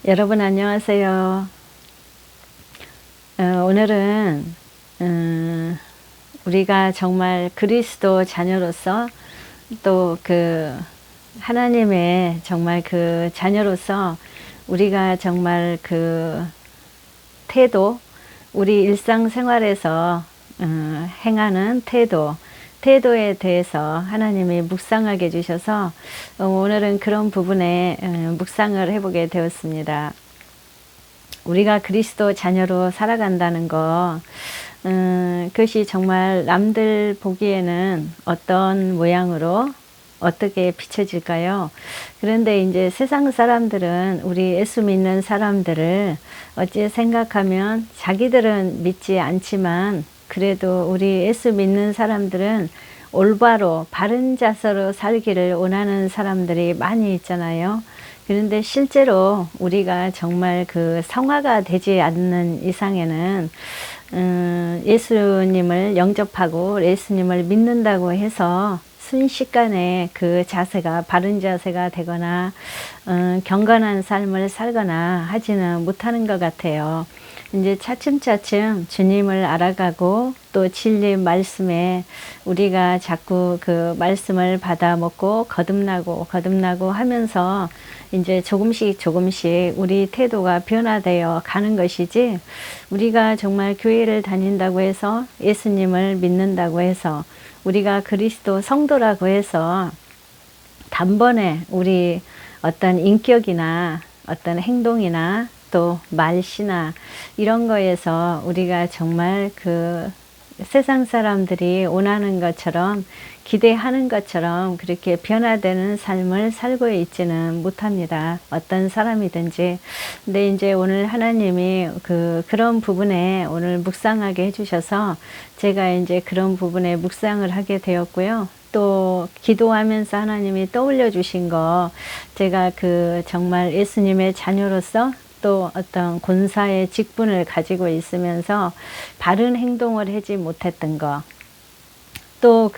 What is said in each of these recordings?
여러분 안녕하세요. 오늘은 우리가 정말 그리스도 자녀로서 또 하나님의 정말 자녀로서 우리가 정말 태도, 우리 일상생활에서 행하는 태도에 대해서 하나님이 묵상하게 해주셔서 오늘은 그런 부분에 묵상을 해보게 되었습니다. 우리가 그리스도 자녀로 살아간다는 거, 그것이 정말 남들 보기에는 어떤 모양으로 어떻게 비춰질까요? 그런데 이제 세상 사람들은 우리 예수 믿는 사람들을 어찌 생각하면 자기들은 믿지 않지만 그래도 우리 예수 믿는 사람들은 올바로 바른 자세로 살기를 원하는 사람들이 많이 있잖아요. 그런데 실제로 우리가 정말 성화가 되지 않는 이상에는 예수님을 영접하고 예수님을 믿는다고 해서 순식간에 자세가 바른 자세가 되거나 경건한 삶을 살거나 하지는 못하는 것 같아요. 이제 차츰차츰 주님을 알아가고 또 진리 말씀에 우리가 자꾸 말씀을 받아 먹고 거듭나고 하면서 이제 조금씩 우리 태도가 변화되어 가는 것이지, 우리가 정말 교회를 다닌다고 해서 예수님을 믿는다고 해서 우리가 그리스도 성도라고 해서 단번에 우리 어떤 인격이나 어떤 행동이나 또 말씨나 이런 거에서 우리가 정말 세상 사람들이 원하는 것처럼 기대하는 것처럼 그렇게 변화되는 삶을 살고 있지는 못합니다. 어떤 사람이든지. 근데 이제 오늘 하나님이 그런 부분에 오늘 묵상하게 해주셔서 제가 이제 그런 부분에 묵상을 하게 되었고요. 또 기도하면서 하나님이 떠올려 주신 거, 제가 정말 예수님의 자녀로서 또 어떤 권사의 직분을 가지고 있으면서 바른 행동을 하지 못했던 거, 또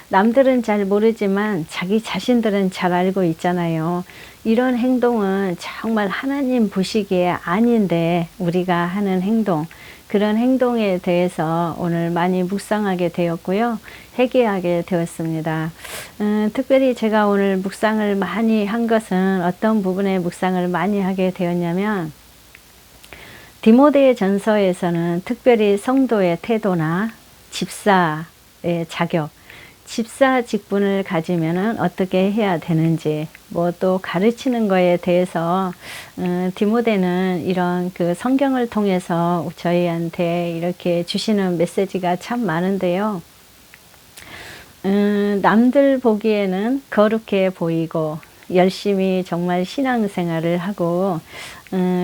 남들은 잘 모르지만 자기 자신들은 잘 알고 있잖아요. 이런 행동은 정말 하나님 보시기에 아닌데 우리가 하는 행동, 그런 행동에 대해서 오늘 많이 묵상하게 되었고요. 회개하게 되었습니다. 특별히 제가 오늘 묵상을 많이 한 것은 어떤 부분에 묵상을 많이 하게 되었냐면, 디모데 전서에서는 특별히 성도의 태도나 집사의 자격, 집사 직분을 가지면은 어떻게 해야 되는지, 뭐 또 가르치는 거에 대해서 디모데는 이런 성경을 통해서 저희한테 이렇게 주시는 메시지가 참 많은데요. 남들 보기에는 거룩해 보이고 열심히 정말 신앙생활을 하고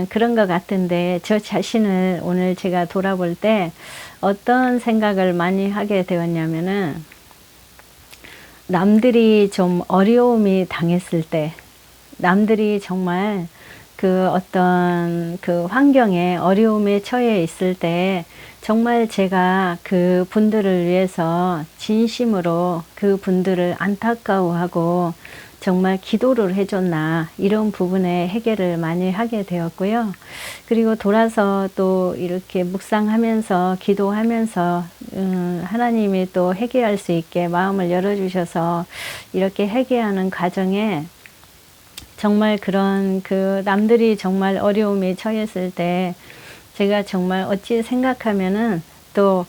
그런 것 같은데, 저 자신을 오늘 제가 돌아볼 때 어떤 생각을 많이 하게 되었냐면은, 남들이 좀 어려움이 당했을 때, 남들이 정말 어떤 환경에 어려움에 처해 있을 때 정말 제가 분들을 위해서 진심으로 분들을 안타까워하고 정말 기도를 해줬나, 이런 부분에 해결을 많이 하게 되었고요. 그리고 돌아서 또 이렇게 묵상하면서 기도하면서 하나님이 또 회개할 수 있게 마음을 열어주셔서 이렇게 회개하는 과정에 정말 그런 남들이 정말 어려움에 처했을 때 제가 정말 어찌 생각하면은 또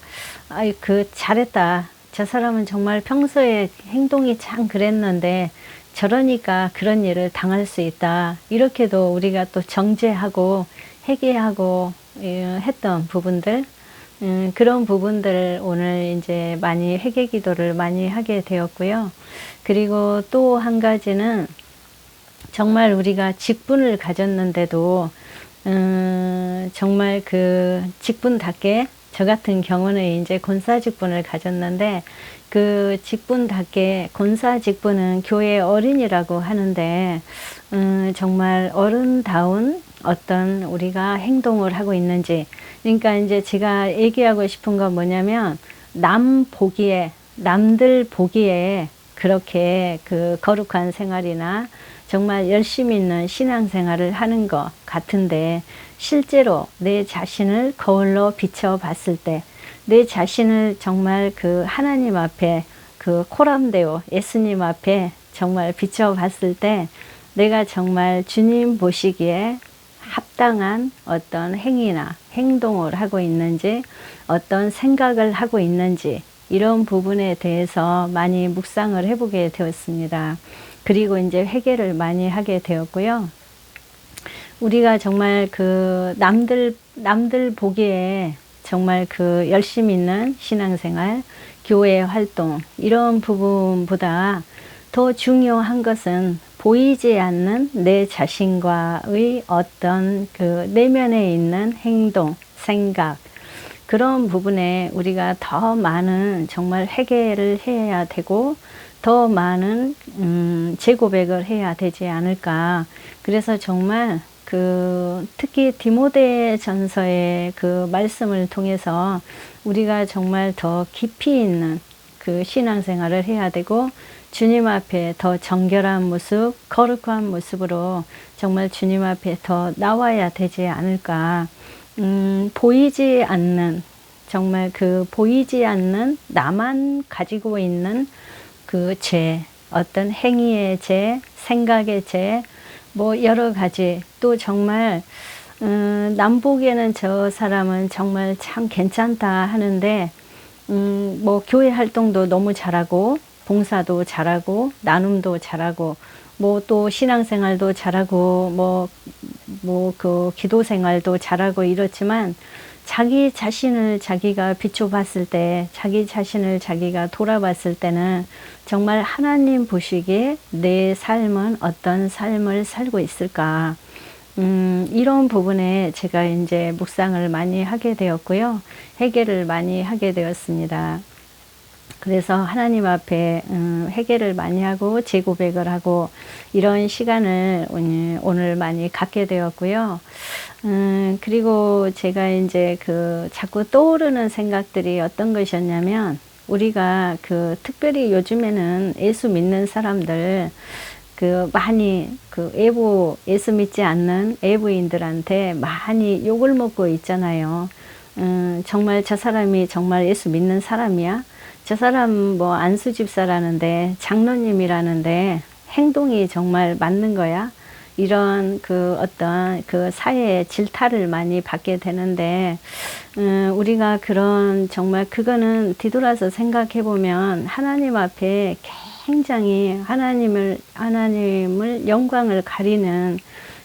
잘했다, 저 사람은 정말 평소에 행동이 참 그랬는데 저러니까 그런 일을 당할 수 있다, 이렇게도 우리가 또 정죄하고 회개하고 했던 부분들, 그런 부분들을 오늘 이제 많이 회개 기도를 많이 하게 되었고요. 그리고 또 한 가지는, 정말 우리가 직분을 가졌는데도 정말 직분답게, 저 같은 경우는 이제 권사 직분을 가졌는데 직분답게, 권사 직분은 교회 어린이라고 하는데 정말 어른다운 어떤 우리가 행동을 하고 있는지, 그러니까 이제 제가 얘기하고 싶은 건 뭐냐면, 남들 보기에 그렇게 거룩한 생활이나 정말 열심히 있는 신앙생활을 하는 것 같은데 실제로 내 자신을 거울로 비춰봤을 때 내 자신을 정말 그 하나님 앞에 그 코람데오 예수님 앞에 정말 비춰봤을 때 내가 정말 주님 보시기에 합당한 어떤 행위나 행동을 하고 있는지 어떤 생각을 하고 있는지 이런 부분에 대해서 많이 묵상을 해보게 되었습니다. 그리고 이제 회개를 많이 하게 되었고요. 우리가 정말 그 남들 보기에 정말 그 열심히 있는 신앙생활, 교회 활동 이런 부분보다 더 중요한 것은 보이지 않는 내 자신과의 어떤 그 내면에 있는 행동, 생각 그런 부분에 우리가 더 많은 정말 회개를 해야 되고 더 많은 재고백을 해야 되지 않을까. 그래서 정말 그 특히 디모데전서의 그 말씀을 통해서 우리가 정말 더 깊이 있는 그 신앙생활을 해야 되고 주님 앞에 더 정결한 모습, 거룩한 모습으로 정말 주님 앞에 더 나와야 되지 않을까. 보이지 않는 정말 그 보이지 않는 나만 가지고 있는 그 죄, 어떤 행위의 죄, 생각의 죄, 뭐 여러 가지 또 정말 남 보기에는 저 사람은 정말 참 괜찮다 하는데 뭐 교회 활동도 너무 잘하고 봉사도 잘하고 나눔도 잘하고 뭐 또 신앙생활도 잘하고 뭐 그 기도 생활도 잘하고 이렇지만 자기 자신을 자기가 비춰봤을 때 자기 자신을 자기가 돌아봤을 때는 정말 하나님 보시기에 내 삶은 어떤 삶을 살고 있을까 이런 부분에 제가 이제 묵상을 많이 하게 되었고요. 회개를 많이 하게 되었습니다. 그래서 하나님 앞에 회개를 많이 하고 재고백을 하고 이런 시간을 오늘 많이 갖게 되었고요. 그리고 제가 이제 그 자꾸 떠오르는 생각들이 어떤 것이었냐면 우리가 그 특별히 요즘에는 예수 믿는 사람들 그 많이 그 예수 믿지 않는 외부인들한테 많이 욕을 먹고 있잖아요. 정말 저 사람이 정말 예수 믿는 사람이야? 저 사람 뭐 안수 집사라는데 장로님이라는데 행동이 정말 맞는 거야? 이런 그 어떤 그 사회의 질타를 많이 받게 되는데 우리가 그런 정말 그거는 뒤돌아서 생각해 보면 하나님 앞에 굉장히 하나님을 영광을 가리는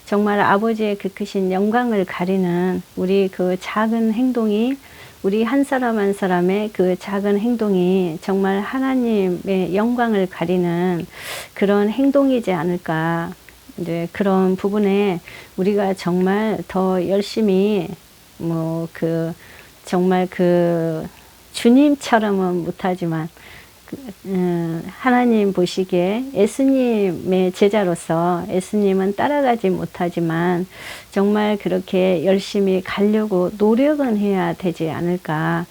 정말 아버지의 그 크신 영광을 가리는 우리 그 작은 행동이 우리 한 사람 한 사람의 그 작은 행동이 정말 하나님의 영광을 가리는 그런 행동이지 않을까. 이제 그런 부분에 우리가 정말 더 열심히 뭐 그 정말 그 주님처럼은 못하지만 하나님 보시기에 예수님의 제자로서 예수님은 따라가지 못하지만 정말 그렇게 열심히 가려고 노력은 해야 되지 않을까.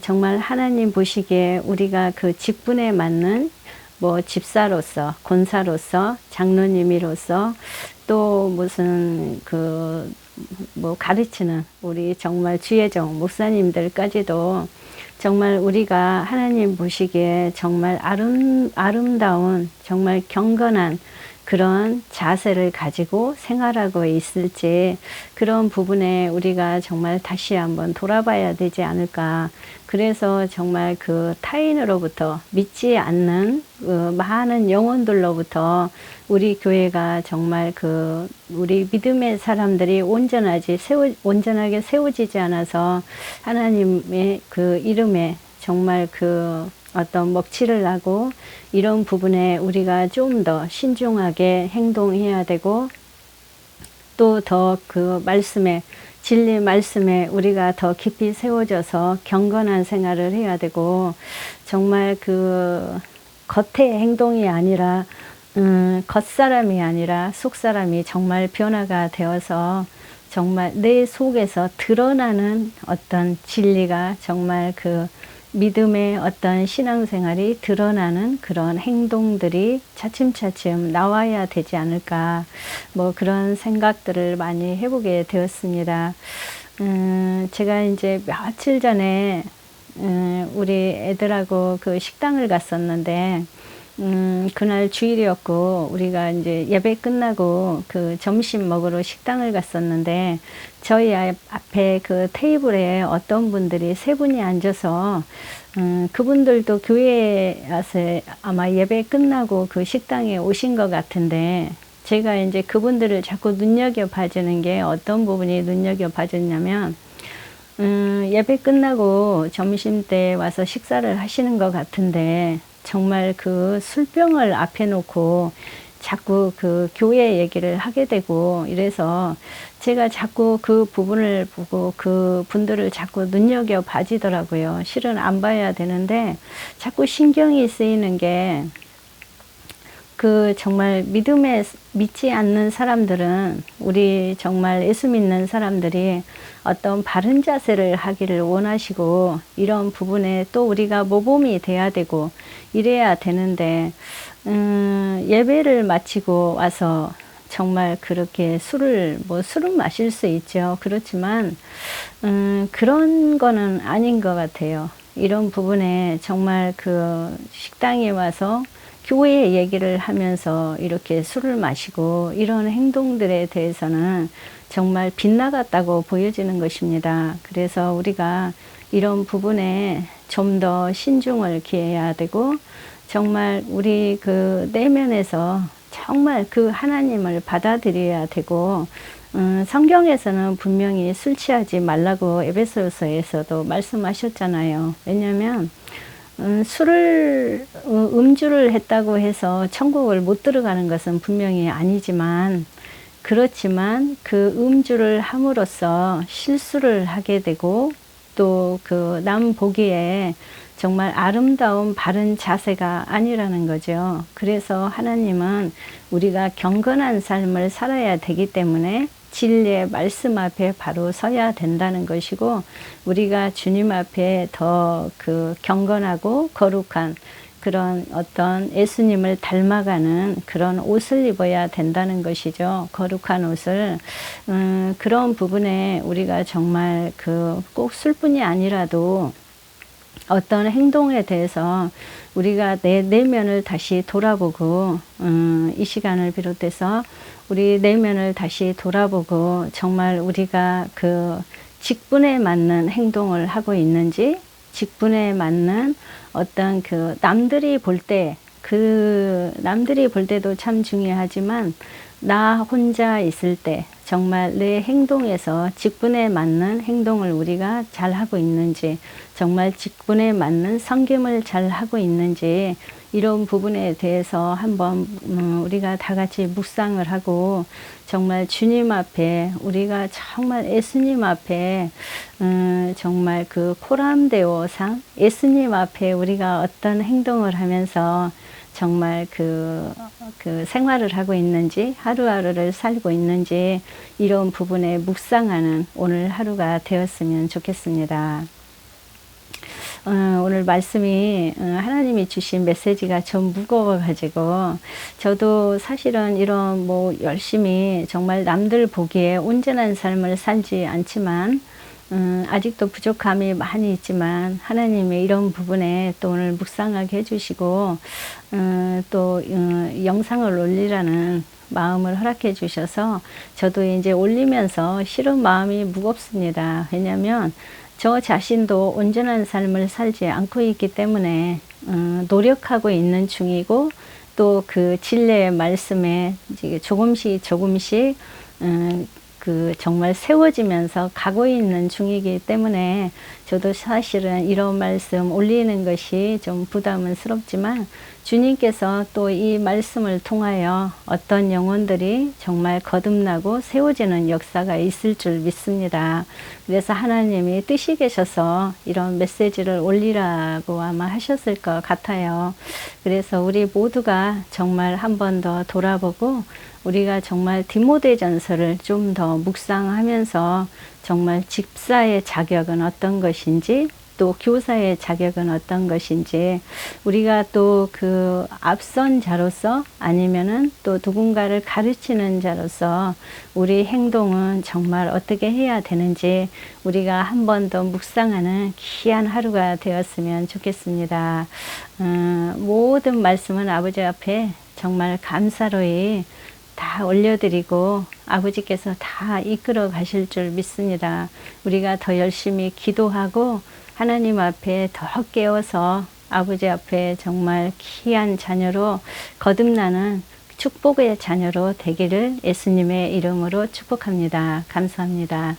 정말 하나님 보시기에 우리가 그 직분에 맞는 뭐 집사로서 권사로서 장로님이로서 또 무슨 그 뭐 가르치는 우리 정말 주예종 목사님들까지도 정말 우리가 하나님 보시기에 정말 아름다운 정말 경건한 그런 자세를 가지고 생활하고 있을지 그런 부분에 우리가 정말 다시 한번 돌아봐야 되지 않을까. 그래서 정말 그 타인으로부터 믿지 않는 그 많은 영혼들로부터 우리 교회가 정말 그 우리 믿음의 사람들이 온전하게 세워지지 않아서 하나님의 그 이름에 정말 그 어떤 먹칠을 하고 이런 부분에 우리가 좀 더 신중하게 행동해야 되고 또 더 그 말씀에 진리 말씀에 우리가 더 깊이 세워져서 경건한 생활을 해야 되고 정말 그 겉의 행동이 아니라 겉사람이 아니라 속사람이 정말 변화가 되어서 정말 내 속에서 드러나는 어떤 진리가 정말 그 믿음의 어떤 신앙생활이 드러나는 그런 행동들이 차츰차츰 나와야 되지 않을까, 뭐 그런 생각들을 많이 해보게 되었습니다. 제가 이제 며칠 전에 우리 애들하고 그 식당을 갔었는데, 그날 주일이었고 우리가 이제 예배 끝나고 그 점심 먹으러 식당을 갔었는데, 저희 앞에 그 테이블에 어떤 분들이 세 분이 앉아서 그분들도 교회에 와서 아마 예배 끝나고 그 식당에 오신 것 같은데, 제가 이제 그분들을 자꾸 눈여겨 봐주는 게 어떤 부분이 눈여겨 봐줬냐면, 예배 끝나고 점심때 와서 식사를 하시는 것 같은데, 정말 그 술병을 앞에 놓고 자꾸 그 교회 얘기를 하게 되고, 이래서 제가 자꾸 그 부분을 보고 그 분들을 자꾸 눈여겨 봐지더라고요. 실은 안 봐야 되는데 자꾸 신경이 쓰이는 게, 그 정말 믿지 않는 사람들은, 우리 정말 예수 믿는 사람들이 어떤 바른 자세를 하기를 원하시고, 이런 부분에 또 우리가 모범이 돼야 되고 이래야 되는데, 예배를 마치고 와서 정말 그렇게 술은 마실 수 있죠. 그렇지만 그런 거는 아닌 것 같아요. 이런 부분에 정말 그 식당에 와서 교회 얘기를 하면서 이렇게 술을 마시고 이런 행동들에 대해서는 정말 빗나갔다고 보여지는 것입니다. 그래서 우리가 이런 부분에 좀 더 신중을 기해야 되고, 정말 우리 그 내면에서 정말 그 하나님을 받아들여야 되고, 성경에서는 분명히 술 취하지 말라고 에베소서에서도 말씀하셨잖아요. 왜냐하면 음주를 했다고 해서 천국을 못 들어가는 것은 분명히 아니지만, 그렇지만 그 음주를 함으로써 실수를 하게 되고, 또 그 남 보기에 정말 아름다운 바른 자세가 아니라는 거죠. 그래서 하나님은 우리가 경건한 삶을 살아야 되기 때문에 진리의 말씀 앞에 바로 서야 된다는 것이고, 우리가 주님 앞에 더 그 경건하고 거룩한 그런 어떤 예수님을 닮아가는 그런 옷을 입어야 된다는 것이죠. 거룩한 옷을. 그런 부분에 우리가 정말 그 꼭 술뿐이 아니라도 어떤 행동에 대해서 우리가 내 내면을 다시 돌아보고, 이 시간을 비롯해서 우리 내면을 다시 돌아보고, 정말 우리가 그 직분에 맞는 행동을 하고 있는지, 직분에 맞는 어떤 그 남들이 볼 때도 참 중요하지만, 나 혼자 있을 때 정말 내 행동에서 직분에 맞는 행동을 우리가 잘 하고 있는지, 정말 직분에 맞는 섬김을 잘 하고 있는지, 이런 부분에 대해서 한번 우리가 다 같이 묵상을 하고, 정말 주님 앞에, 우리가 정말 예수님 앞에 정말 그 코람데오상 예수님 앞에 우리가 어떤 행동을 하면서 정말 그 생활을 하고 있는지, 하루하루를 살고 있는지, 이런 부분에 묵상하는 오늘 하루가 되었으면 좋겠습니다. 오늘 말씀이 하나님이 주신 메시지가 좀 무거워가지고, 저도 사실은 이런 열심히 정말 남들 보기에 온전한 삶을 살지 않지만, 아직도 부족함이 많이 있지만 하나님의 이런 부분에 또 오늘 묵상하게 해주시고, 또 영상을 올리라는 마음을 허락해 주셔서 저도 이제 올리면서 실은 마음이 무겁습니다. 왜냐하면 저 자신도 온전한 삶을 살지 않고 있기 때문에 노력하고 있는 중이고, 또 그 진리의 말씀에 조금씩 그 정말 세워지면서 가고 있는 중이기 때문에, 저도 사실은 이런 말씀 올리는 것이 좀 부담은 스럽지만, 주님께서 또 이 말씀을 통하여 어떤 영혼들이 정말 거듭나고 세워지는 역사가 있을 줄 믿습니다. 그래서 하나님이 뜻이 계셔서 이런 메시지를 올리라고 아마 하셨을 것 같아요. 그래서 우리 모두가 정말 한 번 더 돌아보고, 우리가 정말 디모데전서를 좀 더 묵상하면서 정말 집사의 자격은 어떤 것인지, 또 교사의 자격은 어떤 것인지, 우리가 또 그 앞선 자로서 아니면은 또 누군가를 가르치는 자로서 우리 행동은 정말 어떻게 해야 되는지 우리가 한 번 더 묵상하는 귀한 하루가 되었으면 좋겠습니다. 모든 말씀은 아버지 앞에 정말 감사로이 다 올려드리고 아버지께서 다 이끌어 가실 줄 믿습니다. 우리가 더 열심히 기도하고 하나님 앞에 더 깨어서 아버지 앞에 정말 귀한 자녀로 거듭나는 축복의 자녀로 되기를 예수님의 이름으로 축복합니다. 감사합니다.